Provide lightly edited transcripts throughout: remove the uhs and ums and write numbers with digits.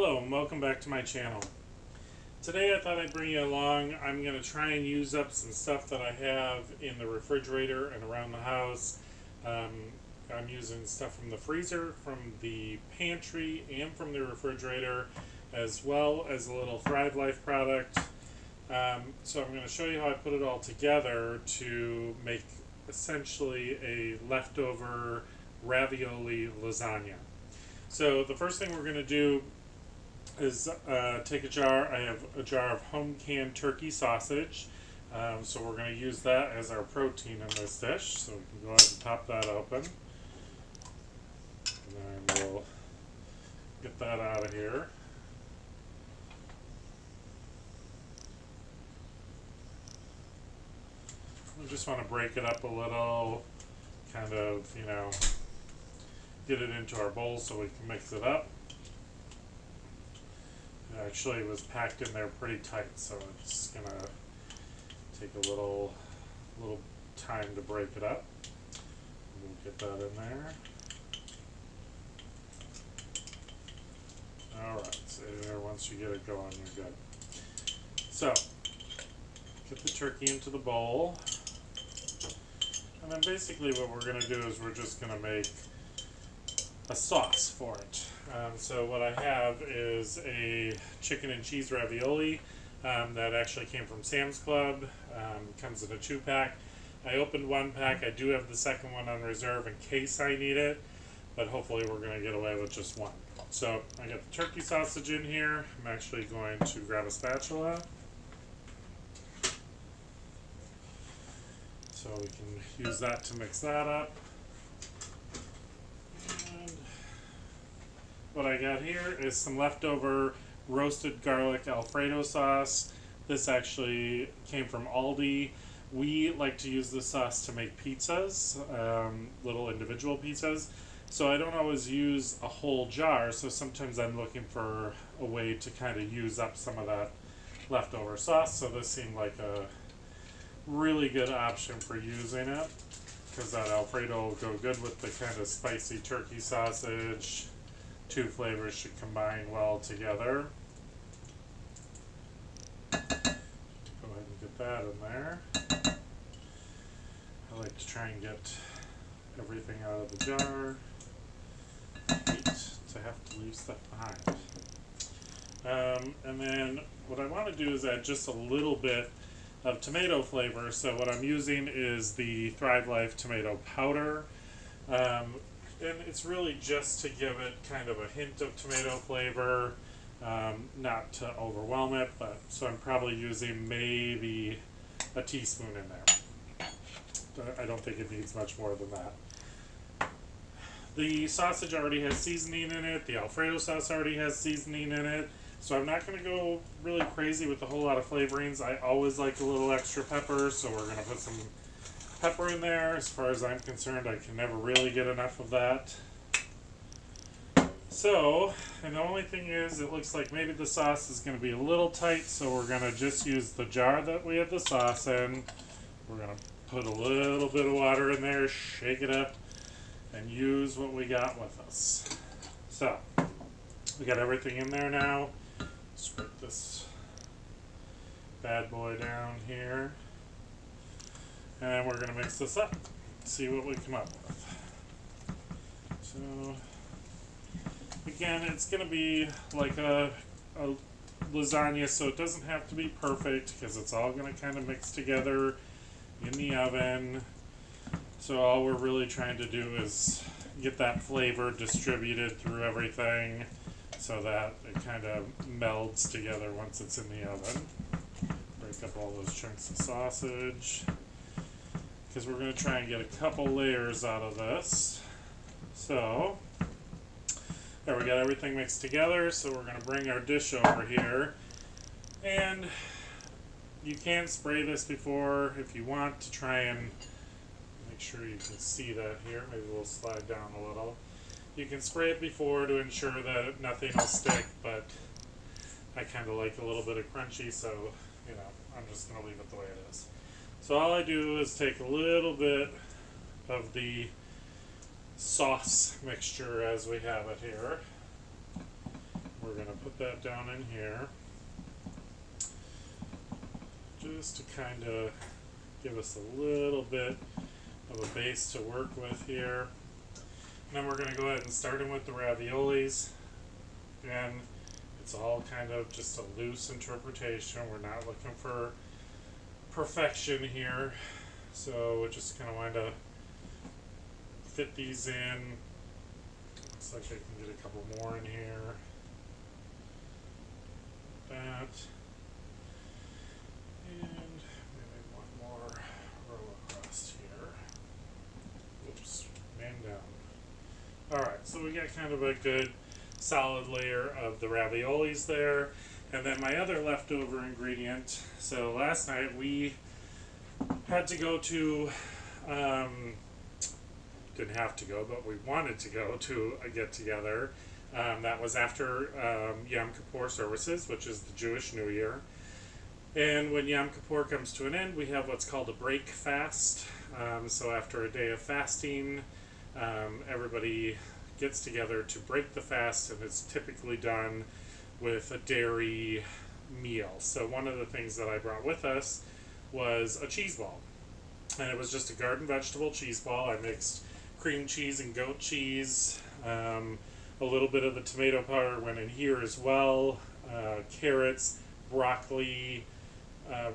Hello and welcome back to my channel. Today I thought I'd bring you along. I'm going to try and use up some stuff that I have in the refrigerator and around the house. I'm using stuff from the freezer, from the pantry, and from the refrigerator, as well as a little Thrive Life product. So I'm going to show you how I put it all together to make essentially a leftover ravioli lasagna. So the first thing we're going to do is take a jar. I have a jar of home canned turkey sausage. So we're going to use that as our protein in this dish. So we can go ahead and pop that open. And then we'll get that out of here. We just want to break it up a little, kind of, get it into our bowl so we can mix it up. Actually, it was packed in there pretty tight, so it's gonna take a little time to break it up. We'll get that in there. Alright, so there, once you get it going, you're good. So, get the turkey into the bowl. And then basically what we're going to do is we're just going to make a sauce for it. So what I have is a chicken and cheese ravioli that actually came from Sam's Club. Comes in a 2-pack. I opened 1 pack. I do have the second one on reserve in case I need it, but hopefully we're going to get away with just one. So I got the turkey sausage in here. I'm actually going to grab a spatula so we can use that to mix that up. And what I got here is some leftover roasted garlic Alfredo sauce. This actually came from Aldi. We like to use this sauce to make pizzas, little individual pizzas. So I don't always use a whole jar, so sometimes I'm looking for a way to kind of use up some of that leftover sauce. So this seemed like a really good option for using it, because that Alfredo will go good with the kind of spicy turkey sausage. 2 flavors should combine well together. Go ahead and get that in there. I like to try and get everything out of the jar. I hate to have to leave stuff behind. And then what I want to do is add just a little bit of tomato flavor. So what I'm using is the Thrive Life tomato powder. And it's really just to give it kind of a hint of tomato flavor, not to overwhelm it, but so I'm probably using maybe a teaspoon in there. I don't think it needs much more than that. The sausage already has seasoning in it. The Alfredo sauce already has seasoning in it. So I'm not going to go really crazy with a whole lot of flavorings. I always like a little extra pepper, so we're going to put some pepper in there. As far as I'm concerned, I can never really get enough of that. So, and the only thing is, it looks like maybe the sauce is going to be a little tight, so we're going to just use the jar that we have the sauce in. We're going to put a little bit of water in there, shake it up, and use what we got with us. So, we got everything in there now. Scrape this bad boy down here. And we're going to mix this up, see what we come up with. So, again, it's going to be like a lasagna, so it doesn't have to be perfect because it's all going to kind of mix together in the oven. So all we're really trying to do is get that flavor distributed through everything so that it kind of melds together once it's in the oven. Break up all those chunks of sausage, because we're going to try and get a couple layers out of this. So, there, we got everything mixed together, so we're going to bring our dish over here. And you can spray this before if you want to try and make sure you can see that here. Maybe we'll slide down a little. You can spray it before to ensure that nothing will stick, but I kind of like a little bit of crunchy, so, I'm just going to leave it the way it is. So all I do is take a little bit of the sauce mixture as we have it here. We're going to put that down in here, just to kind of give us a little bit of a base to work with here. And then we're going to go ahead and start in with the raviolis. Again, it's all kind of just a loose interpretation. We're not looking for perfection here. So we're just going to want to fit these in. Looks like I can get a couple more in here. That. And maybe one more row across here. Oops, man down. Alright, so we got kind of a good solid layer of the raviolis there. And then my other leftover ingredient. So last night we had to go to, didn't have to go, but we wanted to go to a get-together. That was after Yom Kippur services, which is the Jewish New Year. And when Yom Kippur comes to an end, we have what's called a break fast. So after a day of fasting, everybody gets together to break the fast, and it's typically done with a dairy meal. So one of the things that I brought with us was a cheese ball. And it was just a garden vegetable cheese ball. I mixed cream cheese and goat cheese. A little bit of the tomato powder went in here as well. Carrots, broccoli,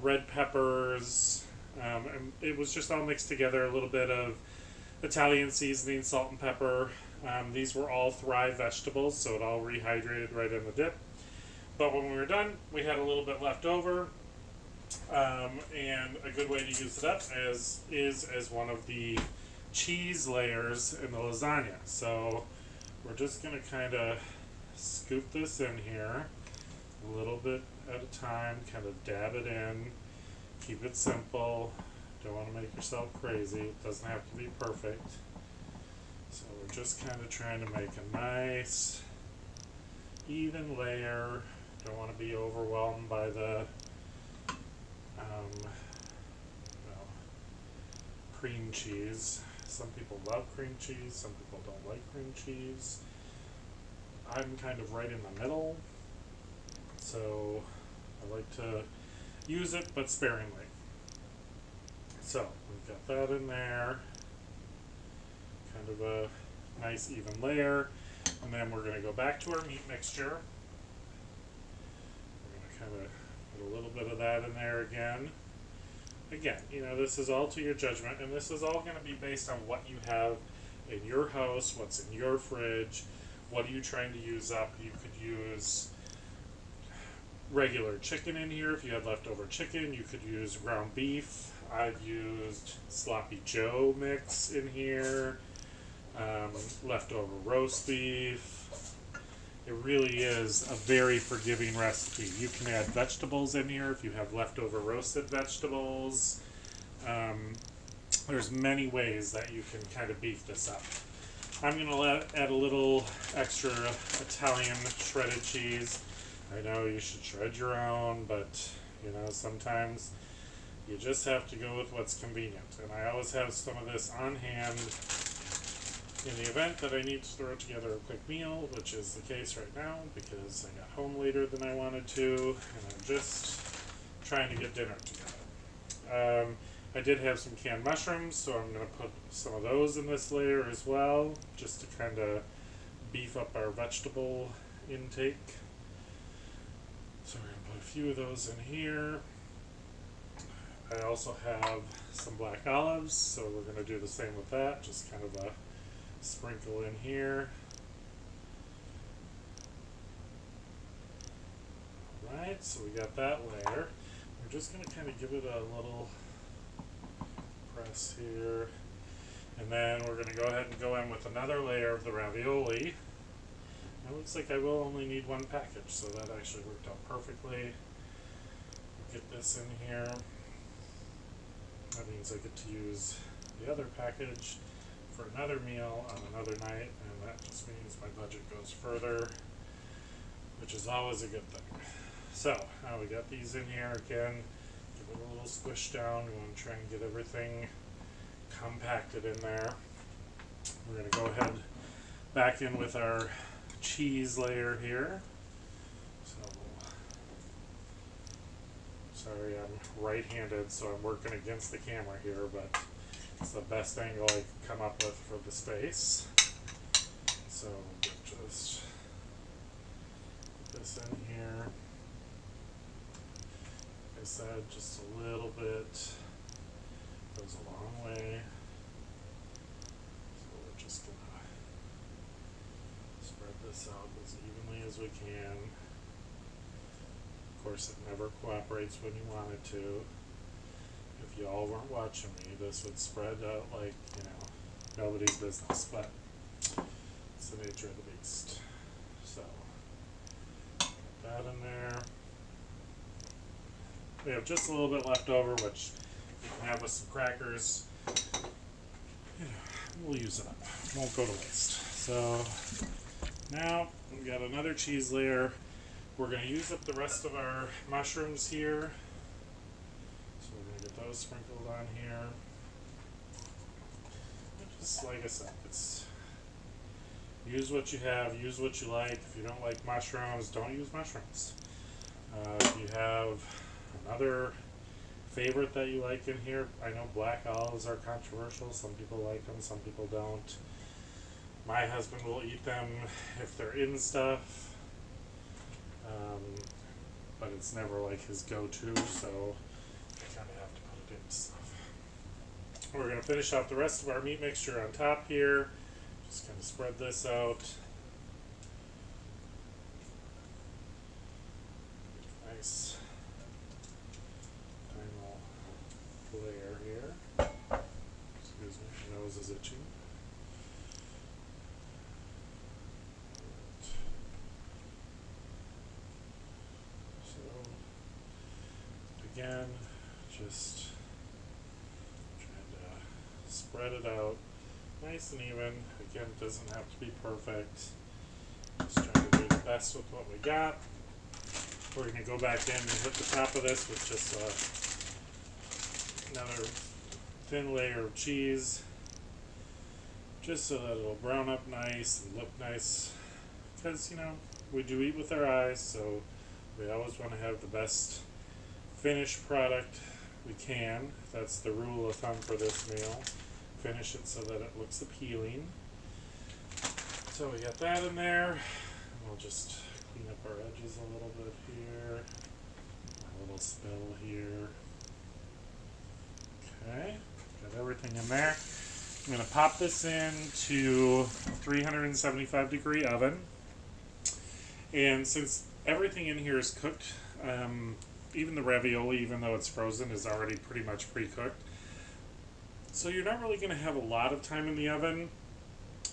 red peppers. And it was just all mixed together. A little bit of Italian seasoning, salt and pepper. These were all Thrive vegetables, so it all rehydrated right in the dip. But when we were done, we had a little bit left over. And a good way to use it up is as one of the cheese layers in the lasagna. So we're just going to kind of scoop this in here a little bit at a time, kind of dab it in, keep it simple, don't want to make yourself crazy, it doesn't have to be perfect. So we're just kind of trying to make a nice even layer, don't want to be overwhelmed by the cream cheese. Some people love cream cheese, some people don't like cream cheese. I'm kind of right in the middle, so I like to use it, but sparingly. So we've got that in there, kind of a nice even layer, and then we're going to go back to our meat mixture. We're going to kind of put a little bit of that in there again. Again, you know, this is all to your judgment, and this is all going to be based on what you have in your house, what's in your fridge, what are you trying to use up. You could use regular chicken in here if you had leftover chicken. You could use ground beef. I've used sloppy Joe mix in here, leftover roast beef. It really is a very forgiving recipe. You can add vegetables in here if you have leftover roasted vegetables. There's many ways that you can kind of beef this up. I'm going to add a little extra Italian shredded cheese. I know you should shred your own, but you know, sometimes you just have to go with what's convenient. And I always have some of this on hand in the event that I need to throw together a quick meal, which is the case right now because I got home later than I wanted to, and I'm just trying to get dinner together. I did have some canned mushrooms, so I'm going to put some of those in this layer as well, just to kind of beef up our vegetable intake. So we're going to put a few of those in here. I also have some black olives, so we're going to do the same with that, just kind of a sprinkle in here. Alright, so we got that layer. We're just going to kind of give it a little press here. And then we're going to go ahead and go in with another layer of the ravioli. It looks like I will only need one package, so that actually worked out perfectly. Get this in here. That means I get to use the other package for another meal on another night, and that just means my budget goes further, which is always a good thing. So now we got these in here again. Give it a little squish down. We want to try and get everything compacted in there. We're going to go ahead back in with our cheese layer here. So, sorry, I'm right-handed, so I'm working against the camera here, but it's the best angle I can come up with for the space. So just put this in here. Like I said, just a little bit goes a long way. So we're just gonna spread this out as evenly as we can. Of course, it never cooperates when you want it to. If you all weren't watching me, this would spread out like, you know, nobody's business, but it's the nature of the beast. So, put that in there. We have just a little bit left over, which you can have with some crackers. You know, we'll use it up. Won't go to waste. So, now we got another cheese layer. We're going to use up the rest of our mushrooms here. So we're going to get those sprinkled on here. And just like I said, it's use what you have, use what you like. If you don't like mushrooms, don't use mushrooms. If you have another favorite that you like in here, I know black olives are controversial. Some people like them, some people don't. My husband will eat them if they're in stuff. But it's never like his go-to, so I kind of have to put it in stuff. We're going to finish off the rest of our meat mixture on top here. Just kind of spread this out. Nice final layer here. Excuse me, my nose is itching. Again, just trying to spread it out nice and even. Again, it doesn't have to be perfect. Just trying to do the best with what we got. We're going to go back in and hit the top of this with just another thin layer of cheese, just so that it'll brown up nice and look nice. Because, you know, we do eat with our eyes, so we always want to have the best finished product we can. That's the rule of thumb for this meal. Finish it so that it looks appealing. So we got that in there. We'll just clean up our edges a little bit here. A little spill here. Okay, got everything in there. I'm going to pop this into 375 degree oven. And since everything in here is cooked, even the ravioli, even though it's frozen, is already pretty much pre-cooked. So you're not really going to have a lot of time in the oven.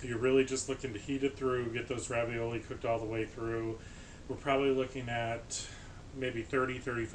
You're really just looking to heat it through, get those ravioli cooked all the way through. We're probably looking at maybe 30, 35